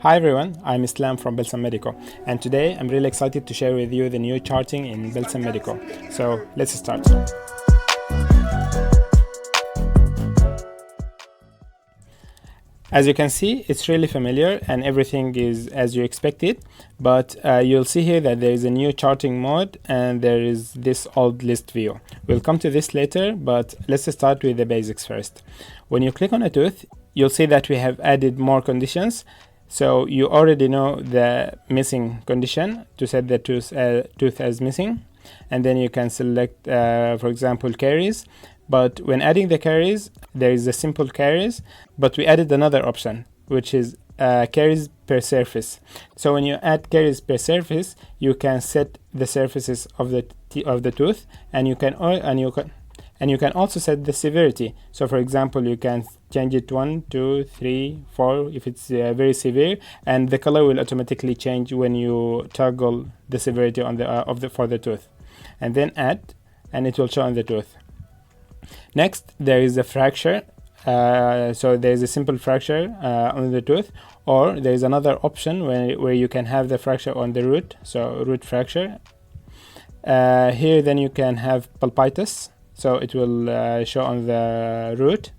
Hi everyone, I'm Islam from Balsam Medico, and today I'm really excited to share with you the new charting in Balsam Medico. So let's start. As you can see, it's really familiar and everything is as you expected, but you'll see here that there is a new charting mode and there is this old list view. We'll come to this later, but let's start with the basics first. When you click on a tooth, you'll see that we have added more conditions. So you already know the missing condition to set the tooth as missing, and then you can select, for example, caries. But when adding the caries, there is a simple caries, but we added another option, which is caries per surface. So when you add caries per surface, you can set the surfaces of the tooth, and you can also set the severity. So for example, you can change it 1, 2, 3, 4 if it's very severe, and the color will automatically change when you toggle the severity on for the tooth, and then add, and it will show on the tooth. Next, there is a fracture. So there is a simple fracture on the tooth, or there is another option where you can have the fracture on the root, so root fracture. Here then you can have pulpitis, so it will show on the root.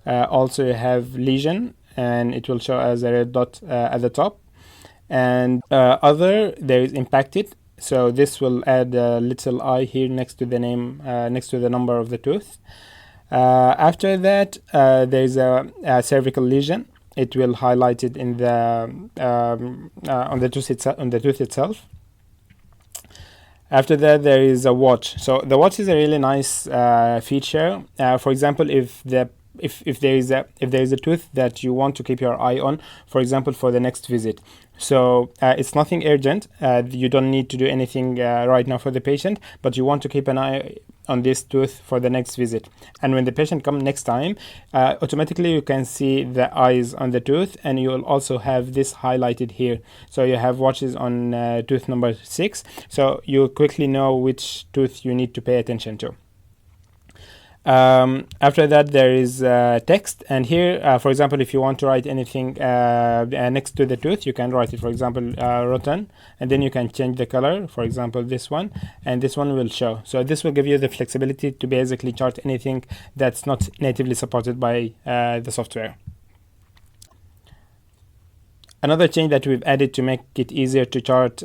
Also you have lesion, and it will show as a red dot at the top. And there is impacted, so this will add a little eye here next to the name, next to the number of the tooth. After that, there is a cervical lesion. It will highlight it in the on the tooth itself. After that, there is a watch. So the watch is a really nice feature. For example, if there is a tooth that you want to keep your eye on, for example, for the next visit. So it's nothing urgent. You don't need to do anything right now for the patient, but you want to keep an eye on this tooth for the next visit. And when the patient comes next time, automatically you can see the eyes on the tooth, and you will also have this highlighted here. So you have watches on tooth number 6, so you quickly know which tooth you need to pay attention to. After that, there is text, and here, for example, if you want to write anything next to the tooth, you can write it, for example, rotten, and then you can change the color, for example, this one, and this one will show. So this will give you the flexibility to basically chart anything that's not natively supported by the software. Another change that we've added to make it easier to chart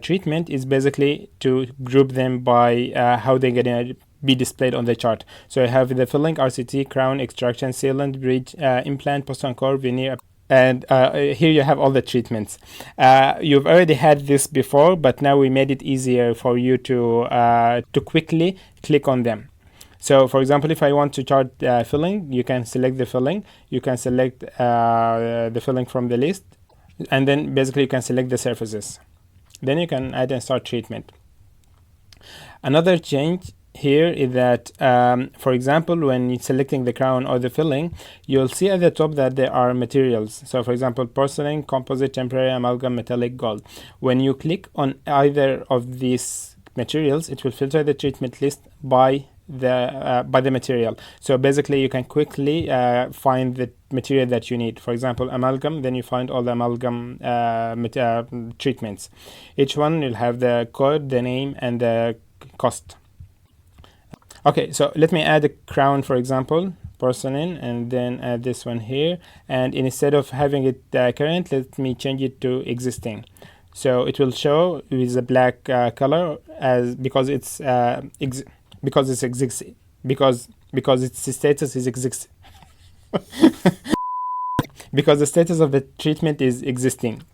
treatment is basically to group them by how they're going to be displayed on the chart. So you have the filling, RCT, crown, extraction, sealant, bridge, implant, post-encore, veneer, and here you have all the treatments. You've already had this before, but now we made it easier for you to quickly click on them. So for example, if I want to chart filling, you can select the filling, you can select the filling from the list, and then basically you can select the surfaces. Then you can add and start treatment. Another change here is that, for example, when you're selecting the crown or the filling, you'll see at the top that there are materials. So for example, porcelain, composite, temporary, amalgam, metallic, gold. When you click on either of these materials, it will filter the treatment list by the material. So basically you can quickly find the material that you need. For example, amalgam, then you find all the amalgam treatments. Each one will have the code, the name, and the cost. Okay, so let me add a crown, for example, porcelain, and then add this one here. And instead of having it current, let me change it to existing. So it will show with a black color because its status is existing. Because the status of the treatment is existing.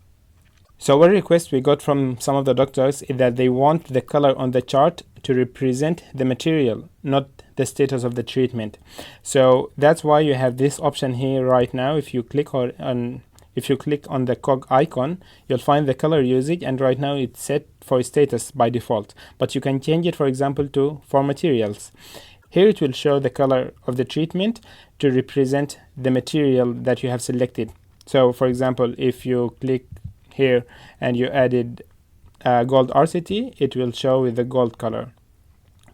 So one request we got from some of the doctors is that they want the color on the chart to represent the material, not the status of the treatment. So that's why you have this option here right now. If you click on the cog icon, you'll find the color usage, and right now it's set for status by default. But you can change it, for example, to for materials. Here it will show the color of the treatment to represent the material that you have selected. So for example, if you click here and you added gold RCT, it will show with the gold color.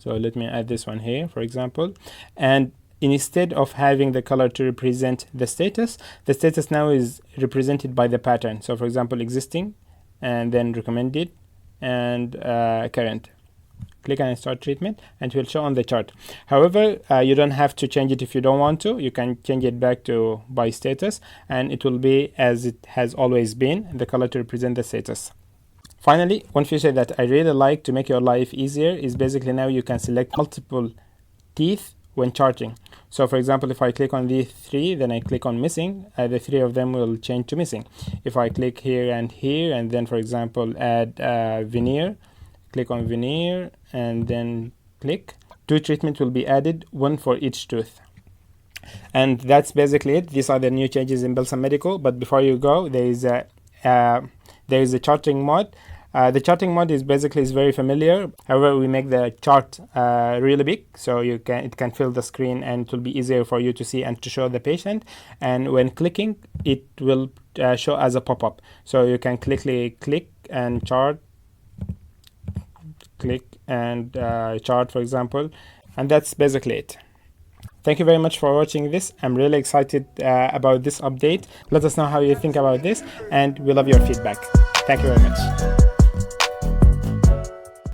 So let me add this one here, for example, and instead of having the color to represent the status now is represented by the pattern. So for example, existing, and then recommended, and current. Click and start treatment, and it will show on the chart. However, you don't have to change it if you don't want to. You can change it back to by status, and it will be as it has always been, the color to represent the status. Finally, one feature that I really like to make your life easier is basically now you can select multiple teeth when charting. So for example, if I click on these three, then I click on missing, the three of them will change to missing. If I click here, and then for example add veneer, click on veneer, and then click, 2 treatments will be added, 1 for each tooth. And that's basically it. These are the new changes in Balsam Medico. But before you go, there is a charting mode. The charting mode is very familiar. However, we make the chart really big, so it can fill the screen, and it will be easier for you to see and to show the patient. And when clicking, it will show as a pop-up. So you can click and chart, click and chart, for example. And that's basically it. Thank you very much for watching this. I'm really excited about this update. Let us know how you think about this, and we love your feedback. Thank you very much.